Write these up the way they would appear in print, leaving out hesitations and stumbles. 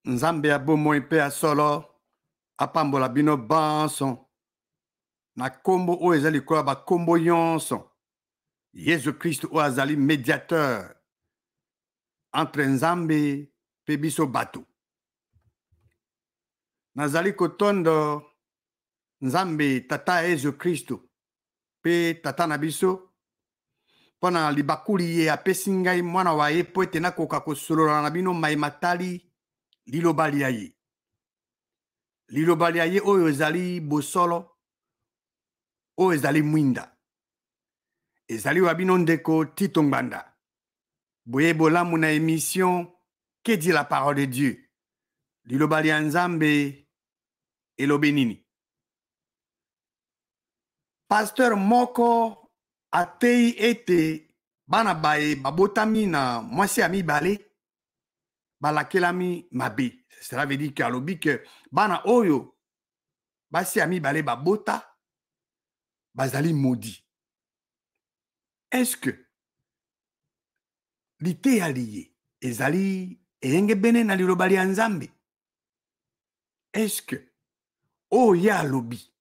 Nzambe ya bomo mpe ya solo apambola bino banso na kombo oyo eza likolo ya bakombo nyonso. Yesu Christ oyo azali médiateur entre Nzambe mpe biso bato. Nazali kotondo Nzambe tata Yesu Christ mpe tata na biso mpona libakuli ye apesi ngai mwana wa ye mpo ete nakoka kosolola na bino mai matali liloba lia ye. Liloba lia ye oyo ezali bosolo oyo ezali mwinda. Ezali wa bino ndeko Tito Ngbanda. Boye bolamu na émission Que dit la parole de Dieu? Liloba lia Nzambe elobi nini? Pasteur moko atei ete bana baye babotami na mwasi ya mibale balakelami mabe. Cela veut dire que alobi que bana oyo basi ya mibale babota bazali maudit. Est-ce que lite ya liye ezali eyenge bene na liloba lia Nzambe? Est-ce que oyo ya alobi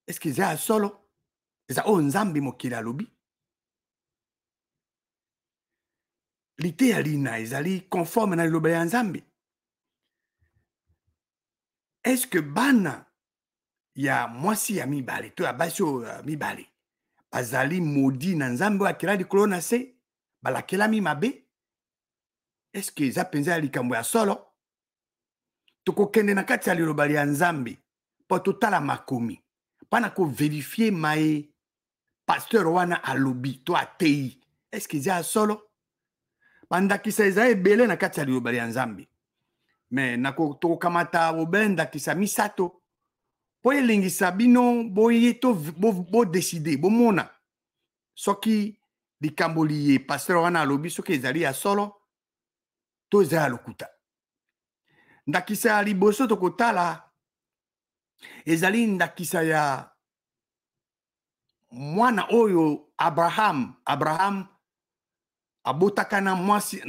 est-ce que eza solo? Eza oyo Nzambe mokili alobi? Lite ya lina ezali conforme na liloba ya Nzambe? Est-ce que bana ya mwasi ya mibale to ya basi oyo mibale bazali maudit na Nzambe oyo akela likolo na se balakelami mabe? Est-ce que eza penza ya likambo ya solo? Tokokende na kati ya liloba ya Nzambe mpo totala makomi mpona koverifie mae pasteur wana alobi to atei. Est-ce que eza solo? Bandakisa eza ebele na kati ya liloba ya Nzambe. Mais tokokamata obele ndakisa misato po elingisa bino boye to bodeside bomona soki likambo liye pasteur wana alobi soki ezali ya solo to eza ya lokuta. Ndakisa ya liboso tokotala ezali ndakisa ya mwana oyo Abraham abotaka na mwasi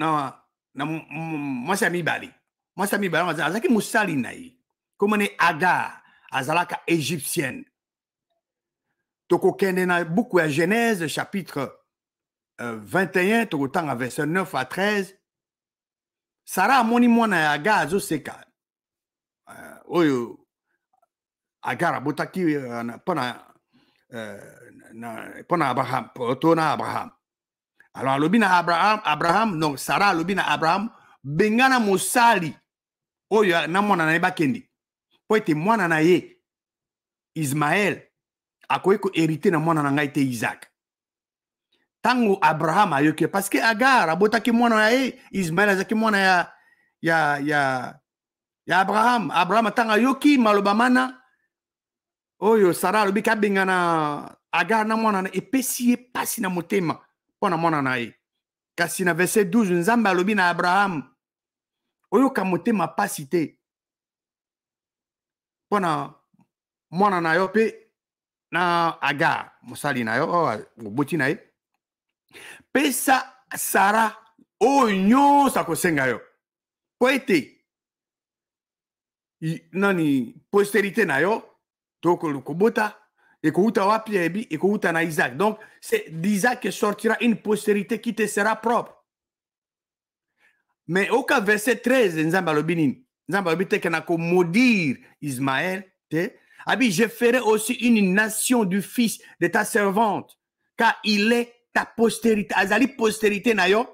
mwasi ya mibale. Mwasi ya mibale azalaki mosali na ye komone Agar azalaka égyptienne. Tokokende na buku ya Genèse chapitre 21 tokotanga verset 9 à 13. Sara amoni mwana ya Agar azoseka. Oyo Agar abotaki mpona Abraham, poto na Abraham. Alors alobi na Abraham, donc Sara alobi na Abraham, bengana mosali oyo na mwana na ye bakende po ete mwana na ye Ismaël akoki koherite na mwana na ngai te Isaac. Tango Abraham ayoki parce que Agar abotaki mwana na ye Ismaël azaki mwana ya Abraham. Abraham tango ayoki maloba mana oyo Sara alobi kabengana Agar na mwana na epesi ye pasi na motema mpona mwana na ye. Kasi na verset 12 Nzambe alobi na Abraham oyoka motema pasi te mpona mwana na yo mpe na Agar mosali na yo oboti na ye. Pesa Sara oyo nyonso akosenga yo po ete nani postérité na yo to kobota ekouta wapi ebi ekouta na Isaac. Donc c'est d'Isaac que sortira une postérité qui te sera propre. Mais au cas verset 13 Nzambe alobi nini? Nzambe alobi te kana ko maudire Ismaël te abi je ferai aussi une nation du fils de ta servante car il est ta postérité. Azali postérité na yo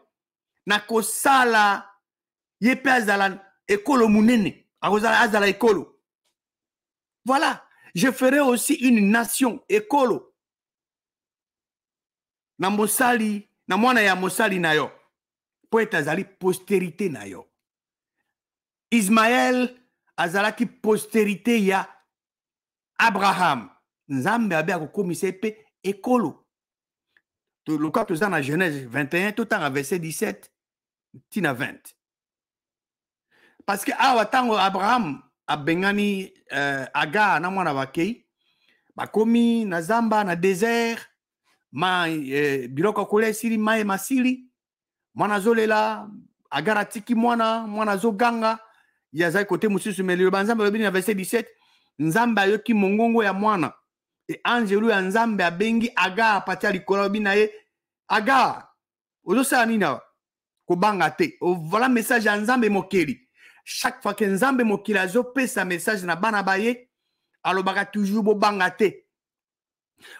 na kosala ye pe azala ekolo munene azala ekolo. Voilà, je ferai aussi une nation ekolo na mosali na mwana ya mosali na yo po ete azali postérité na yo. Ismaël azalaki postérité ya Abraham. Nzambe abe akokomisa pe ekolo. Loka toza na Genèse 21 tout en verset 17 tina 20. Parce que awa tango Abraham abengani Agar na mwana bakei bakomi na zamba na désert ma biloko kolia esili mai masili mwana zolela Agar atiki mwana zoganga yaza côté mususu mais le banzamba lobi na verset 17 nzamba yoki mongongo ya mwana et angelu ya nzambe abengi Agar patia likolo lobi na ye Agar ozo sa nina ko banga te voilà message ya nzambe mokeli chaque fois que nzambe mokeli azo pesa message na bana baye alobaka toujours bo banga te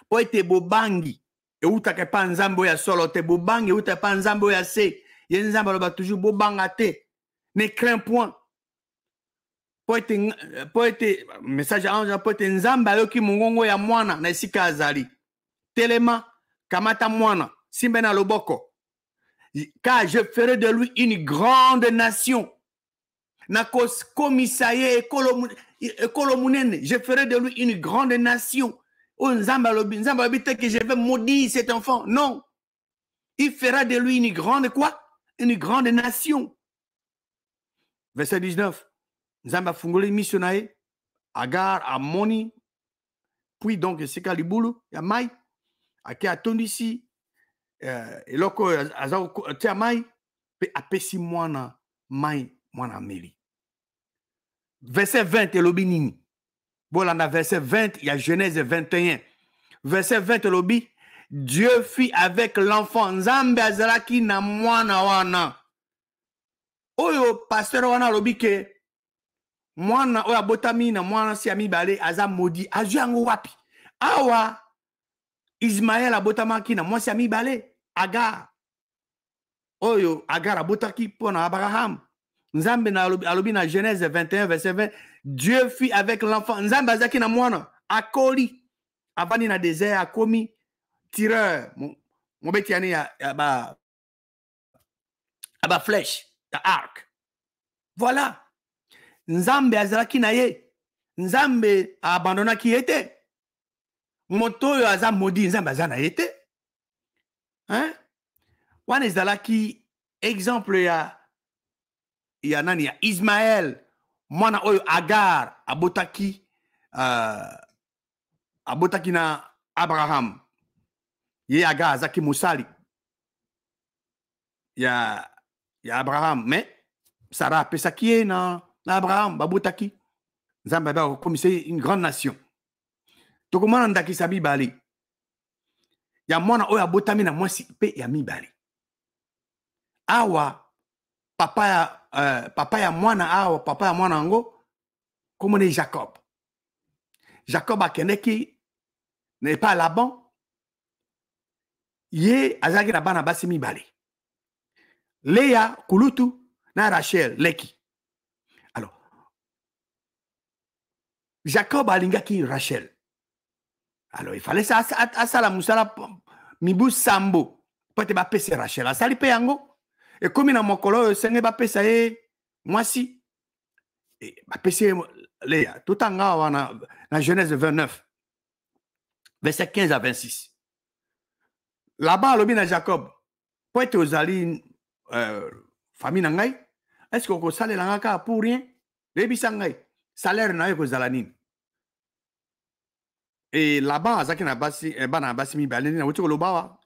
po ete bobangi eutaka pa nzambe ya solo te bobangi eutaka pa nzambe ya se ye nzambe aloba toujours bobanga te ne crains point po ete message ange po ete nzambe ayoki mongongo ya mwana na esika azali telema kamata mwana simbe na loboko car je ferai de lui une grande nation na komisa ye ekolo munene je ferai de lui une grande nation. Oh, nzambe alobi te que je vais maudire cet enfant. Non. Il fera de lui une grande quoi? Une grande nation. Verset 19. Nzambe afungoli mission na ye. Agar amoni. Puis donc, seka libulu ya mai. Ake atondi si. Eloko azao tia mai. Pe apesi mwana mai mwana meli. Verset 20 elobi nini. Bolanda verset 20, il y a Genèse 21. Verset 20 elobi. Dieu fit avec l'enfant nzambe azalaki na mwana wana. Oyo pasteur wana lobi ke mwana oyo abotami na mwana si amibale aza modi azwi yango wapi? Awa Ismaël abotamaki na mwasi amibale Agar. Oyo Agar abotaki pona Abraham. Nzambe na alobi na Genèse 21 verset 20 Dieu fit avec l'enfant nzambe azaki na mwana akoli avani na désert akomi tireur mobeti yani ya ba flèche ya arc. Voilà. Nzambe azalaki na ye. Nzambe abandonnaki ye te. Moto oyo aza modi nzambe aza na ye te. Hein? Wana ezalaki exemple ya nani ya Ismaël mwana oyo Agar abotaki na Abraham. Ye Agar azaki musali ya Abraham mais Sarah apesaki ye na Abraham babotaki nzambe ba comme c'est une grande nation. Tokomana ndakisa mibale ya mwana oyo abotami na mwasi pe ya mibale. Awa papa ya mwana ango komone Jacob. Jacob akendeki n'est pas Laban. Ye azaki na bana basi mibale. Léa kulutu na Rachel leki. Alors Jacob alingaki Rachel. Alors il fallait ça asala musala mibu sambo pote ba pese Rachel asali pe yango. Et comme na mokolo senge ba pesa ye mwasi e ba pese Léa tout anga wana na Genèse 29 verset 15 à 26. Là-bas lobi na Jacob pote ozali famille na ngai est-ce que ko sale la ngaka pour rien lebi sangai salaire na yo ko zala nini. Et là-bas azaki na basi bana basi mi baleni na wuti ko lobawa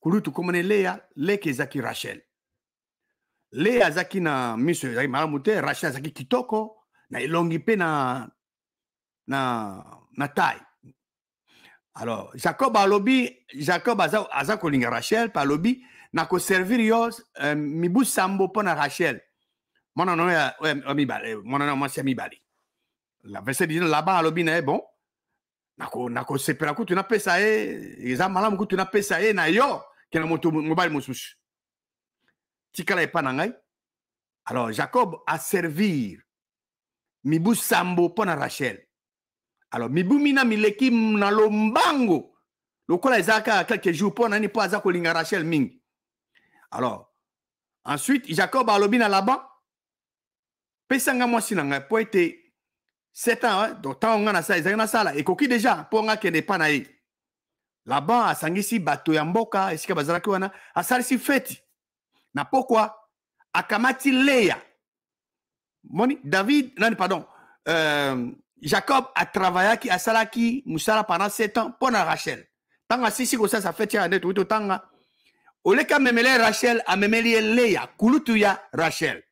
kulutu komone Léa leke zaki Rachel. Léa azaki na miso ezaki malamu te, Rachel azaki kitoko na elongi pe na taille. Alors Jacob aza kolinga Rachel pa lobi na ko servir yo mibu sambo pona Rachel. Mwana no ya mibale, mwana no mwasi mibale. La verset 19 là-bas lobi na bon nako sepela kutu na pesa eza malamu kutu na pesa na yo kena moto mobile mosusu. Tikala epa na ngai. Alors Jacob a servir mibu sambo pona Rachel. Alors mibu mina mileki na lombango lokola ezaka quelques jours pona ni po aza kolinga Rachel mingi. Alors ensuite Jacob a lobi na Laban pesanga mwasi na ngai po ete 7 ans donc tant on a ça ezaka na sala ekoki déjà po nga kende pa na ye. Laban asangisi bato ya mboka esika bazalaki wana asalisi feti. Na pourquoi akamati Léa. Moni David non pardon Jacob a travaillé qui a salaki musala pendant 7 ans pour Rachel. Tanga sisi ko ça fait ya neto to tanga. Oleka memele Rachel a memeli Léa kulutu ya Rachel.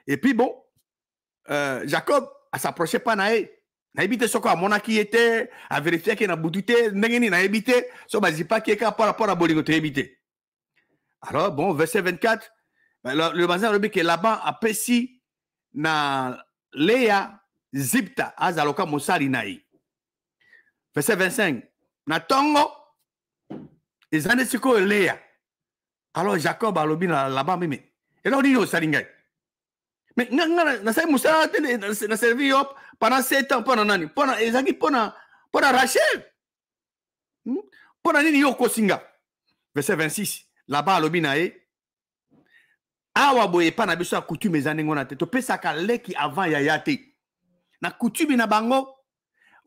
Et puis bon, Jacob s'approchait pas nae. Na évité ce quoi mon qui était à vérifier qu'il n'a boutouté n'engeni na évité so basi pas qui est par rapport à bolingo évité. Alors bon verset 24 le bazar le que là-bas a pesi na Léa Zipta azaloka mosali naï. Verset 25 na tongo ezane siko Léa. Alors Jacob a lobi là-bas mais et là on dit au salingai. Mais na sai musa na servi hop pendant 7 ans pendant nani pendant ezaki pendant Rachel. Pendant nini yo kosinga. Verset 26 là-bas lobi nae awa boye pa na biso coutume ezanengo na te to pesaka leki avant yaya te. Na coutume na bango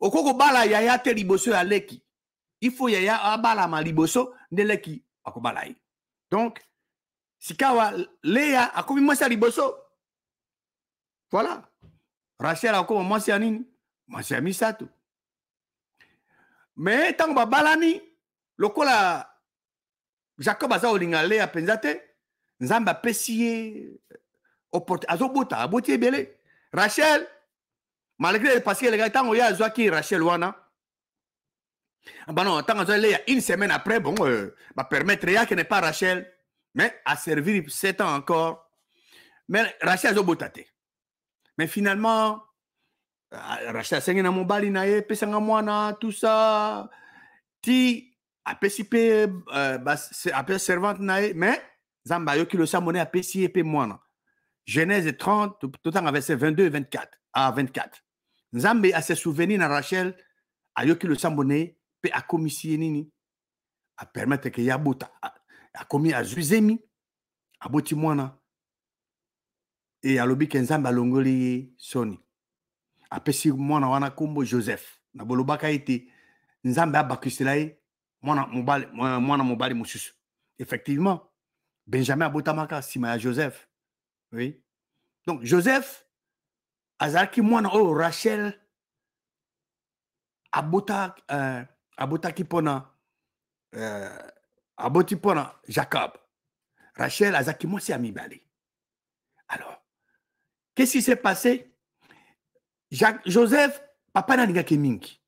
okoko bala yaya te liboso ya leki. Il faut yaya abala ma liboso de leki akobala yi. Donc sikawa Léa akomi mwasi liboso. Voilà. Rachel a comme moi c'est nini? Moi c'est misato. Mais tant que balani lokola Jacob aza olinga Léa penzate nzamba pesiye azobota aboti ebele. Rachel malgré parce que les gars tant oya azwaki Rachel wana bah non tant que Léa une semaine après bon va permettre ya que n'est pas Rachel mais a servi 7 ans encore. Mais Rachel azobotate. Mais finalement, Rachel sengi na mobali na ye pesanga mwana tout ça ti apesipe appelle servante na ye mais zamba yo ki le samone apesi pe mwana. Genèse 30 tout en verset 22 et 24 à 24. Nzambe a se souvenir na Rachel ayoki le samone pe akomisi nini a permettre que yabuta a commis a zuzemi aboti mwana. Et alobi kenzamba longoli soni apesi mwana wana kombo Joseph na bolobaka ete nzambe abakisela ye mwana mobali mususu. Effectivement Benjamin abotamaka sima ya Joseph. Oui. Donc Joseph azalaki mwana o Rachel abotaki pona aboti pona Jacob. Rachel azalaki mwasi ya mibale. Alors qu'est-ce qui s'est passé? Joseph, papa na ninga kemingi.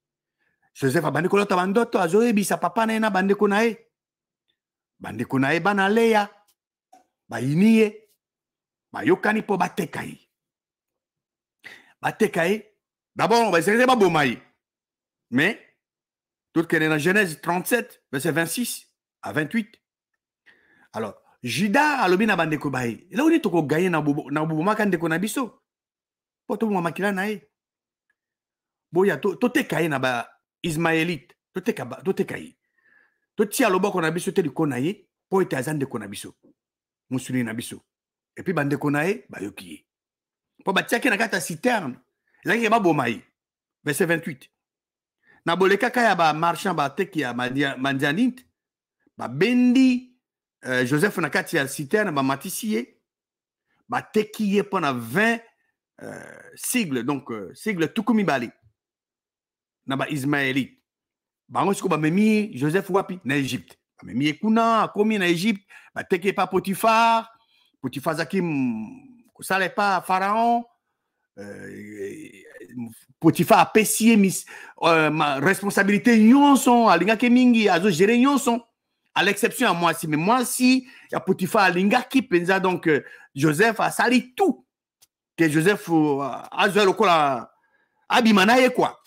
Joseph abandi kolota bandoto azoyebisa papa na ena bandeko na ye. Bandeko na ye bana Léa. Bayiniye. Bayokani po bateka ye. Bateka ye. D'abord, on va essayer de babomai. Mais, tout que dans Genèse 37, verset 26 à 28. Alors, Juda alobi na bandeko bae. Là on est toko gagner na bubuma kandeko na biso. Poto mwa makila na ye. Boya to te kaye na ba Ismaélite. To te kaye. To ti aloboko na biso te liko na ye po ete azandeko na biso. Musuli na biso. Et puis bandeko na ye ba yoki ye. Po ba tiaki na kata citerne. Ezaki ba bomai. Verset 28. Na boleka kaya ba marchand ba teki ya mandianite. Ba bendi Joseph na kati ya citerne ba matisiye ba tekiye pendant 20 sigles donc sigle tukumi bali na ba Ismaélite bango siko ba memi Joseph wapi na Égypte ba memi kuna akomi na Égypte ba tekiye pa Potiphar zaki ko sale pa Pharaon Potiphar a pesiye ma responsabilité nyonso alinga ke mingi azo gérer nyonso. À l'exception à moi si, mais moi si, il y a Potiphar Linga qui pensa donc Joseph a sali tout. Que Joseph a joué le cola abimanaye quoi.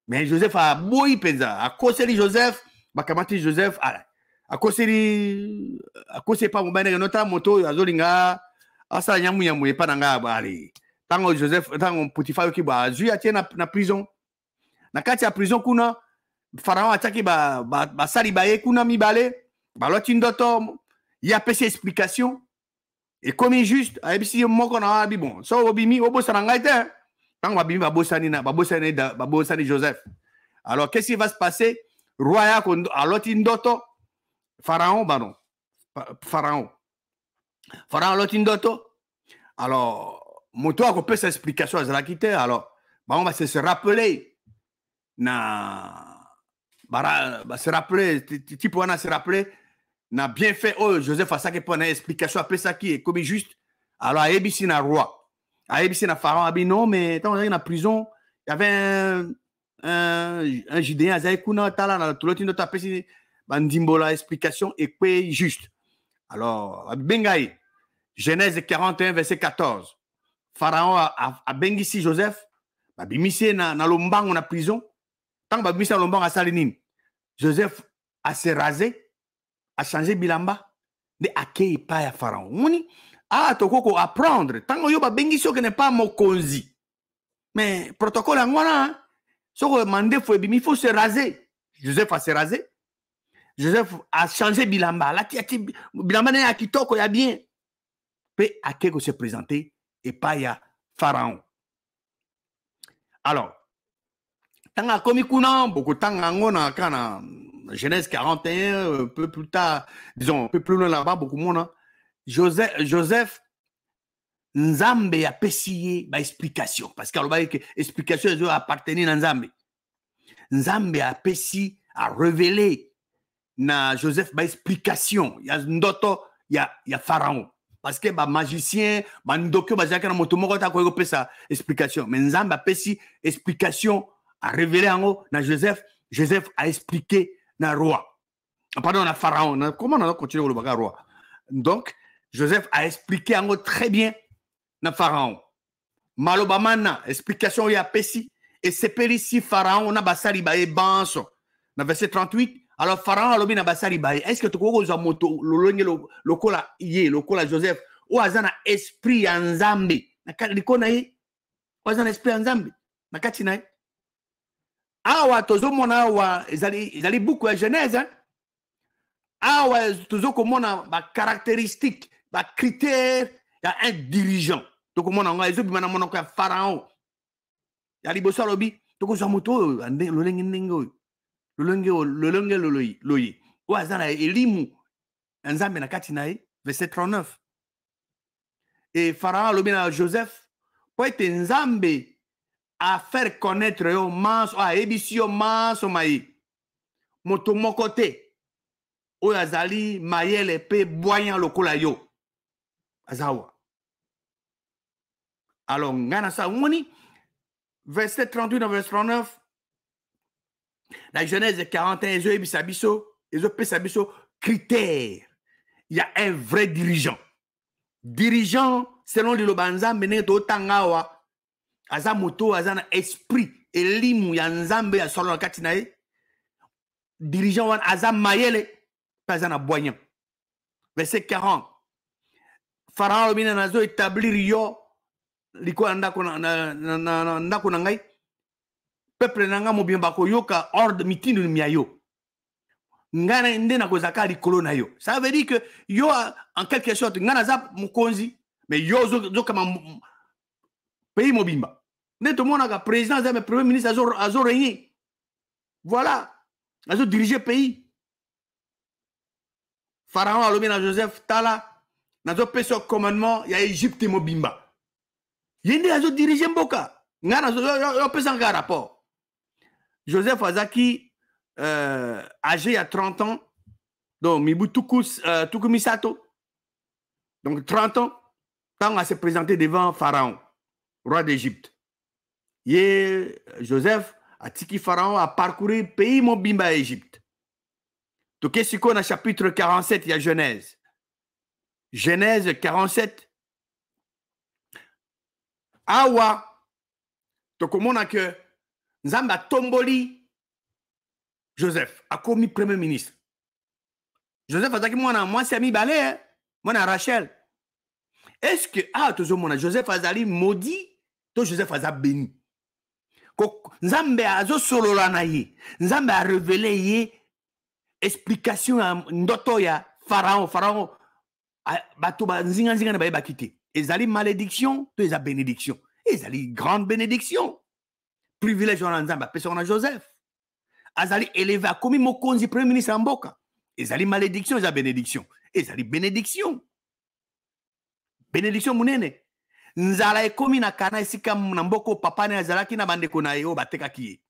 Mais Joseph a boy pensa. A cause de Joseph, bakamati Joseph, a cause pas mon bane nota moto, a zolinga, a sa nyamu pas nanga bali. Tango Joseph, tango Potiphar qui ba, joué à tienne na prison. Na kati ya prison kuna, Pharaon ataki ba sali baye kuna mibale. Baloti ndoto ya pesi explication et comme juste a ebisi moko na abi bon so obimi obosana ngai te tant babimi babosani Joseph. Alors qu'est-ce qui va se passer? Roi ya aloti ndoto Pharaon aloti ndoto. Alors moto akopesa explication azalaki te. Alors on va se rappeler na se rappeler type wana se rappeler n'a bien fait oh Joseph a ça que pour une explication après ça qui est comme juste alors ABC na roi Aïbisi na pharaon abi non mais tant dans la prison, il y avait un Judéen Azaïkouna tala na tout l'autre tapesi bandimbola explication et puis juste. Alors bengai Genèse 41 verset 14. Pharaon a bengisi Joseph, ba bimisi na lombango na prison. Tant ba bimisi na lombango a salinine. Joseph a se rasé, a changé bilamba de akei pa ya Pharaon. Moni ah tokoko apprendre tant yo ba bengisi que n'est pas mokonzi. Mais protocole en voilà, so mandé il faut se raser. Joseph a se rasé. Joseph a changé bilamba. Là bilamba ne a kitoko ya bien. Pe akeko se présenter et pas ya Pharaon. Alors, tanga komi kuna beaucoup tanga ngona kana Genèse 41 un peu plus tard, disons un peu plus loin là-bas beaucoup moins. Joseph Nzambe a pesiye ba explication parce que alors que explication ils ont appartenu à Nzambe. Nzambe a pesi a révélé na Joseph ba explication ya ndoto ya Pharaon parce que ba magicien ba ndokyo ba jaka na moto moko ta ko pesa explication mais Nzambe a pesi explication a révélé en na Joseph a expliqué na roi pardon na Pharaon comment on a continué le bagarre roi donc Joseph a expliqué en très bien na Pharaon malobamana explication ya pesi et c'est ici Pharaon na basali ba e banso na verset 38 alors Pharaon alobi na basali ba est-ce que tu koza moto lolenge lokola ye lokola Joseph o azana esprit ya Nzambe na likona ye o azana esprit ya Nzambe na kati na ye awa tozomona awa ezali buku ya Genèse hein? Awa tozokomona ba caractéristiques ba critères ya un dirigeant tokomona nga ezobima na monoko ya Pharaon ya liboso alobi tokozwa moto lolenge ndenge oyo lolenge loyi o aza na elimu ya Nzambe na kati na ye verset 39 et Pharaon alobi na Joseph po ete Nzambe a faire connaître yo manso ayebisi yo manso mai moto moko te oyo azali mayele pe bwanya lokola yo azawa alors ngana sa moni verset 38 à verset 39 la Genèse 41 ezo ebisa biso ezo pesa biso critère il y a un vrai dirigeant selon liloba Nzambe ndenge totangawa aza moto aza na esprit elimu ya Nzambe ya solo na kati na ye dirigeant wana aza mayele pe aza na bwanya verset 40 Pharaon bina nazo établir yo liko ndako na ndako na ngai peuple na nga mobimba koyoka ordre mitindo mia yo ngana nde na kozaka likolo na yo ça veut dire que yo en quelque sorte ngana za mukonzi mais yo zo kama pays mobimba nde to monaka président za premier ministre azo régner voilà azo diriger pays Pharaon alobi na Joseph tala nazo pesa commandement ya Égypte mobimba yende azo diriger mboka ngana yo pesa nga rapport Joseph azaki âgé à 30 ans donc mibu tuku misato donc 30 ans quand on s'est présenté devant Pharaon roi d'Égypte Joseph a tiki Pharaon a parcouru le pays mobimba Égypte donc qu'est-ce qu'on a chapitre 47 il y a Genèse 47 awa tokomona que Nzamba tomboli Joseph a commis premier ministre Joseph a dit moi c'est ami balé moi Rachel est-ce que tozomona Joseph azali maudit to Joseph aza béni Nzambe azo solola na ye Nzambe a révélé ye explication ya ndoto ya Pharaon bato ba nzinga na ba bakite ezali malédiction to eza bénédiction ezali grande bénédiction privilège wana Nzambe apesa na Joseph azali élevé akomi mokonzi premier ministre ya mboka ezali malédiction eza bénédiction ezali bénédiction munene nzala ekomi na kana esika na mboko papa ne azalaki na bandeko na ye oyo batekaki ye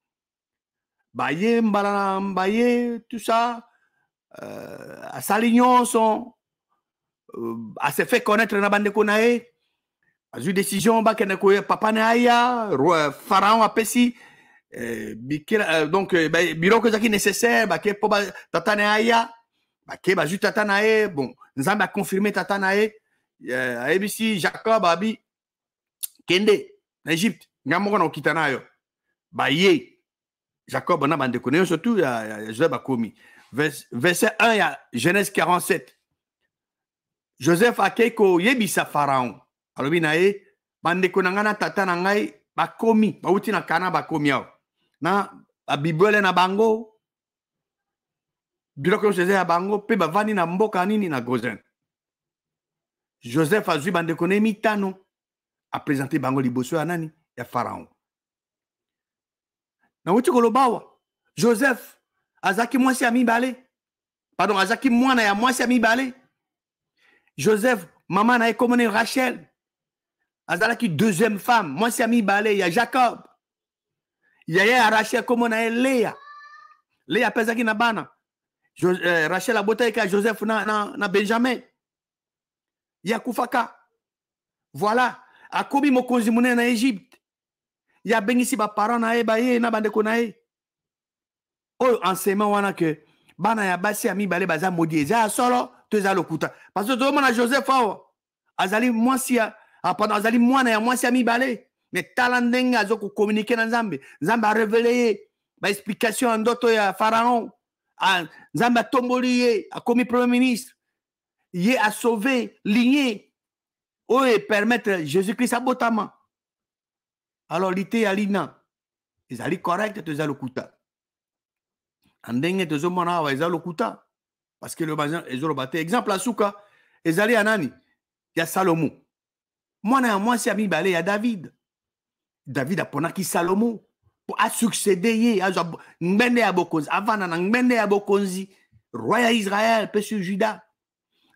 baye mbala baye tout ça asali nyonso a se fait connaître na bandeko na ye azwi décision bakende koya papa na aya roi pharaon apesi donc biloko ezalaki nécessaire bake mpo tata na aya bake bazwi tata na ye bon nzambe aconfirme tata na ye ayebisi Jacob abi kende na Égypte nga moko na okita na yo baye Jacob na bandeko na yo surtout ya Joseph bakomi verset 1 ya Genèse 47 Joseph akei koyebisa Pharaon alobi na ye bandeko na ngai na tata na ngai bakomi bauti na Kana bakomi awa na babibele na bango biloko nyonso eza ya bango mpe bavandi na mboka nini na Gozen. Joseph azwi bandeko na ye mitano apresente bango liboso ya nani ya Pharaon. Nauti koloba awa Joseph azaki mwasi ya mibale pardon azaki mwana ya mwasi ya mibale. Joseph mama na ye kombo na Rachel azalaki deuxième femme mwasi ya mibale ya Jacob. Ya Rachel kombo na ye Léa apesaki na bana Rachel abotaki ka Joseph na Benjamin ya kufaka voilà akomi mokonzi monene na Égypte ya bengisi ba parents na ye baye na bandeko na ye oyo enseignement wana ke bana ya basi ya mibale baza modi eza solo to eza lokuta parce que tozomona Joseph awa azali mwasi ya azali mwana ya mwasi ya mibale mais tala ndenge azo kokommunike na Nzambe Nzambe arevele ye ba explication ya ndoto ya Pharaon Nzambe atomboli ye akomi premier ministre ye a sauvé lignée oyo permettre Jésus-Christ abotama alors lite ya lina ezali correct to eza lokuta andenge tozomona awa eza lokuta parce que le bazin ezoloba te exemple asuka ezali ya nani ya Salomo mwana ya mwasi ya mibale ya David aponaki Salomo pour succéder ye azwa ngbende ya bokonzi avana na ngbende ya bokonzi roi ya Israël pe sur Juda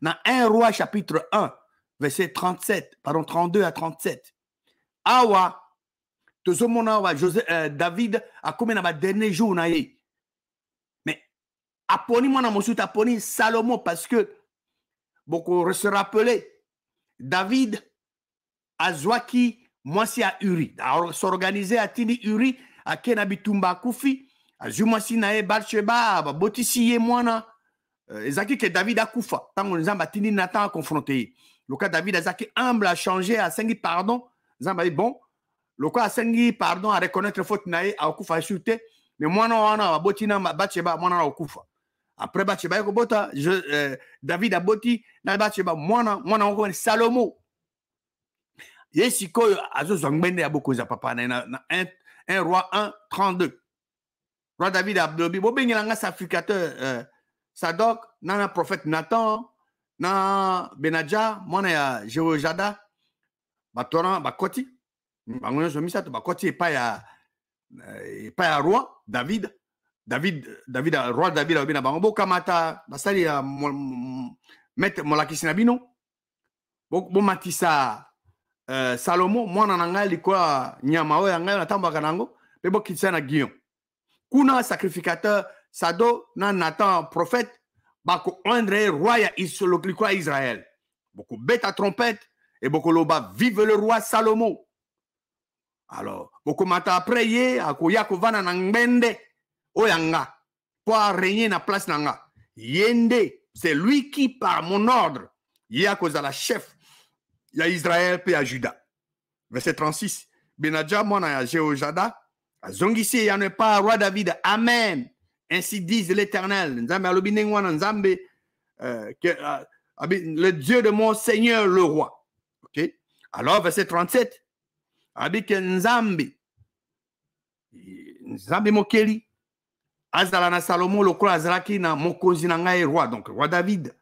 na 1 roi chapitre 1 verset 37 pardon 32 à 37 awa tozomona awa David akomi na ba dernier jour na ye mais aponi mwana mosusu aponi Salomo parce que beaucoup se rappeler David azwaki mwasi ya Uri s'organiser atindi Uri akena bitumba akufi azwi mwasi na ye Bathsheba babotisi ye mwana ezaki ke David akufa tango Nzambe atindi Nathan confronté ye loka David azaki humble a changer asengi pardon Nzambe dit bon loka asengi pardon a reconnaître faute na ye akufa ashute mais mwana wana baboti na Bathsheba mwana na akufa après Bathsheba ekobota David aboti na Bathsheba mwana wako Salomo ye sikoyo azozwa ngbende ya bokonzi ya papa na 1 roi 1 32 roi David ablobi bobengela nga sacrificateur Sadok na prophète Nathan na Benadja mwana ya Jehoiada batora bakoti bango nyonso misato bakoti epai ya roi David roi David alobi na bango bokamata basali ya molakisi na bino bomatisa Salomo mwana na ngai likwa nyama oyo ya ngai natambaka nango pe bokitisa na Gion kuna sacrificateur Sado na Nathan prophète bako oindre roi ya likwa Israël boko beta trompette et boko loba vive le roi Salomo alors boko mata après ye akoya kovana na ngbende oyanga pour régner na place nanga yende c'est lui qui par mon ordre ya kozala chef ya Israël pe ya Juda. Verset 36. Benadja mwana ya Jehoiada azongisi ya ne pas roi David. Amen. Ainsi dit l'Éternel. Nzambe alobi ndenge wana Nzambe le Dieu de mon Seigneur le roi. OK? Alors verset 37. Abi ke Nzambe mokeli azala na Salomo lokola azalaki na mokonzi na ngai roi donc roi David.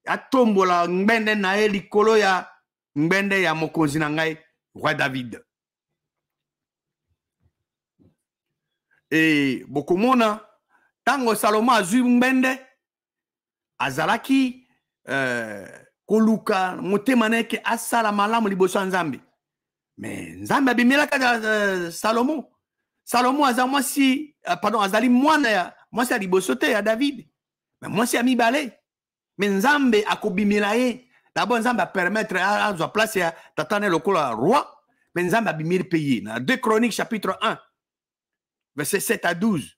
Atombola ngbende na ye likolo ya ngbende ya mokonzi na ngai roi David. Et bokomona tango Salomo azwi ngbende azalaki koluka motema neke asala malamu liboso ya Nzambe. Mais Nzambe abimelaka Salomo aza mwasi pardon azali mwana ya liboso te ya David. Mais mwasi ya mibale. Mais Nzambe akobimela ye D'abord, Nzamba permettre à place à tatane lokola roi, mais Nzamba bimir payer. Dans 2 Chroniques chapitre 1, verset 7 à 12.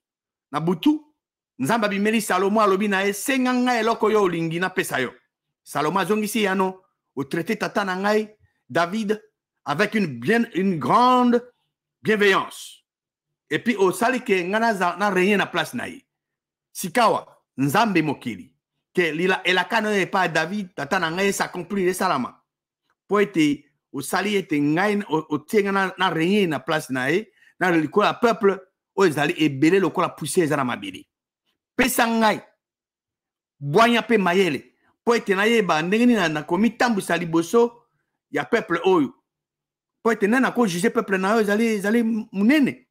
Na butu, Nzamba bimeli Salomon alobi na e senganga eloko yo olingi na pesa yo. Salomon zongisi yano au traité tatana ngai David avec une grande bienveillance. Et puis au sali ke ngana na rien na place na ye. Sikawa Nzambe mokili. Que elaka no e pas David tatana ngai s'accomplir les salama. Po ete au sali ete ngai au tenga na rien na place na ye, na likola peuple o ezali ebele lokola poussé ezala mabele. Pesa ngai boanya pe mayele po ete na ye ba ndenge ni na komi tambusa liboso ya peuple oyo. Po ete na ko juger peuple na yo ezali munene.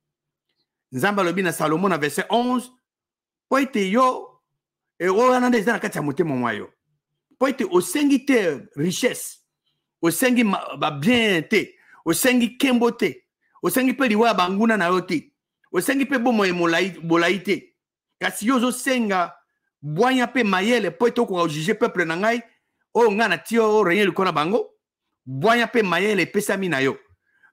Nzamba lobi na Salomon na verset 11 po ete yo et on a des gens qui ont monté mon moyen. Pour être au sengite richesse, au sengi bien te, au sengi kembote, au sengi pe liwa banguna na yote, au sengi pe bomo e molaite. Kasi yozo senga boanya pe mayele pour être ko juger peuple na ngai, o ngana tio rien le kona bango, boanya pe mayele pesa mi na yo.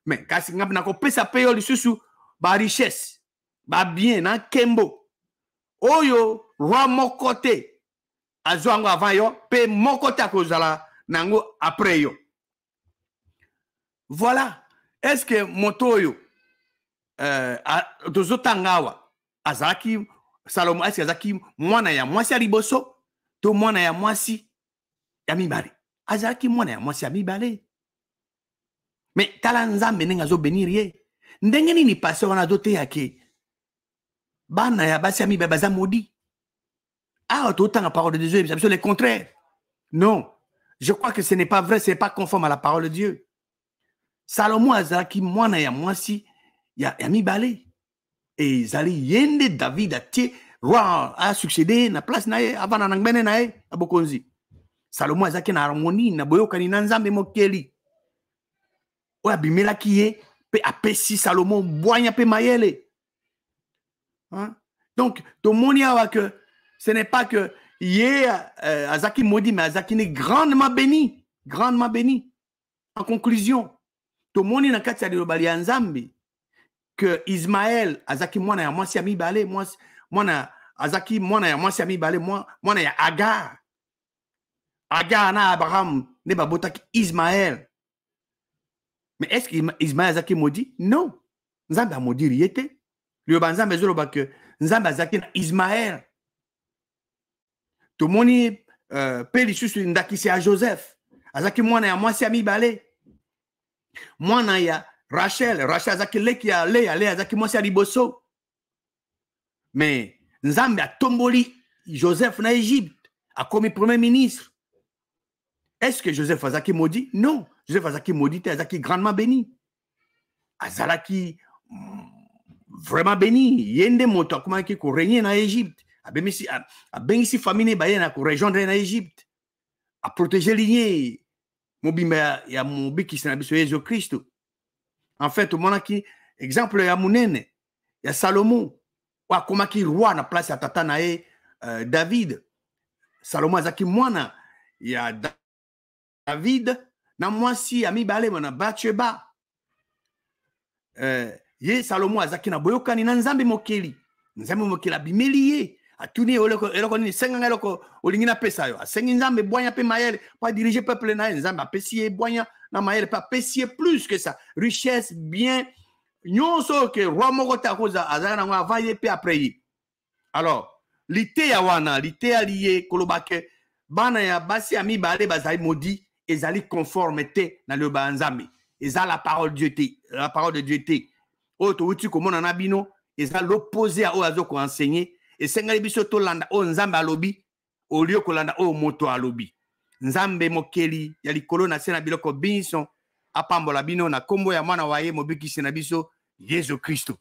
Mais kasi ngap na ko pesa pe yo lisusu ba richesse, ba bien na kembo. Oyo roi mokote azwango avant yo pe mokote akozala nango après yo. Voilà. Est-ce que motoyo tozotangawa azaki Salomon est-ce que azaki mwana ya mwasi aliboso to mwana ya mwasi ya mibale? Azaki mwana ya mwasi ya mibale. Mais tala Nzambe nenga zo benir ye. Ndenge nini passé wana dote yake bana ya basi ami baza maudit. Ah, autant la parole de Dieu, c'est absolument le contraire. Non, je crois que ce n'est pas vrai, ce n'est pas conforme à la parole de Dieu. Salomon azaki mwana ya mwasi ya mibale. Et zali yende David a tie roi a succédé na place na ye avant na ngbene na ye abokonzi. Salomon azaki na harmonie na boyokani na Nzambe mokeli. O abimela ki ye pe apesi Salomon boanya pe mayele. Hein? Donc, tout le monde a que ce n'est pas que hier Azaki maudit, mais Azaki est grandement béni. Grandement béni. En conclusion, tout le monde a dit que que Ismaël, Azaki mwana ya mwasi ya mibale, mwana Azaki mwana ya mwasi ya mibale, mwana ya Agar. Agar na Abraham ne babotaki Ismaël. Mais est-ce qu'Ismaël Azaki maudit? Non. Nzambe a maudit riete. Le banzambe zoloba que Nzambe azaki na Ismaël. Tout le monde pe lisusu ndakisi à Joseph. Azaki mwana ya mwasi ya mibale. Mwana ya Rachel azaki leki ya Lea azaki mwasi ya liboso. Mais Nzambe a tomboli Joseph na Égypte, a commis premier ministre. Est-ce que Joseph azaki maudit? Non. Joseph azaki maudit, azaki grandement béni. Azalaki vraiment béni. Yende moto comment qui ko régner na Égypte. A bengisi famille ba na ko rejoindre na Égypte. A protéger lignée. Mobimba ya mobiki na biso Jésus Christ. En fait, mona ki exemple ya munene ya Salomon. Wa comment qui roi na place ya tata na e David. Salomon azaki mwana ya David na mwasi ya mibale mona Bathsheba. Ye Salomon azaki na boyokani na Nzambe mokeli. Nzambe mokeli abimeli ye. Atuni eloko nini senga eloko olingi na pesa yo. Asengi Nzambe boanya pe mayele pa diriger peuple na Nzambe apesi ye boanya na mayele pa apesi ye plus que ça. Richesse bien nyonso ke roi moko ta koza azaka na ngwa avant ye pe après ye. Alors, lité ya wana, lité ya lié kolobake bana ya basi ya mibale bazali maudit ezali conformité na le banzambe. Eza la parole de Dieu te, la parole de Dieu te. O to uti komona na bino eza l'opposé à oazo ko enseigner et sengali biso to landa o Nzambe alobi au lieu ko landa o moto alobi. Nzambe mokeli ya likolo na sena biloko binso apambola bino na kombo ya mwana wa ye mobikisi na biso Yesu Kristo.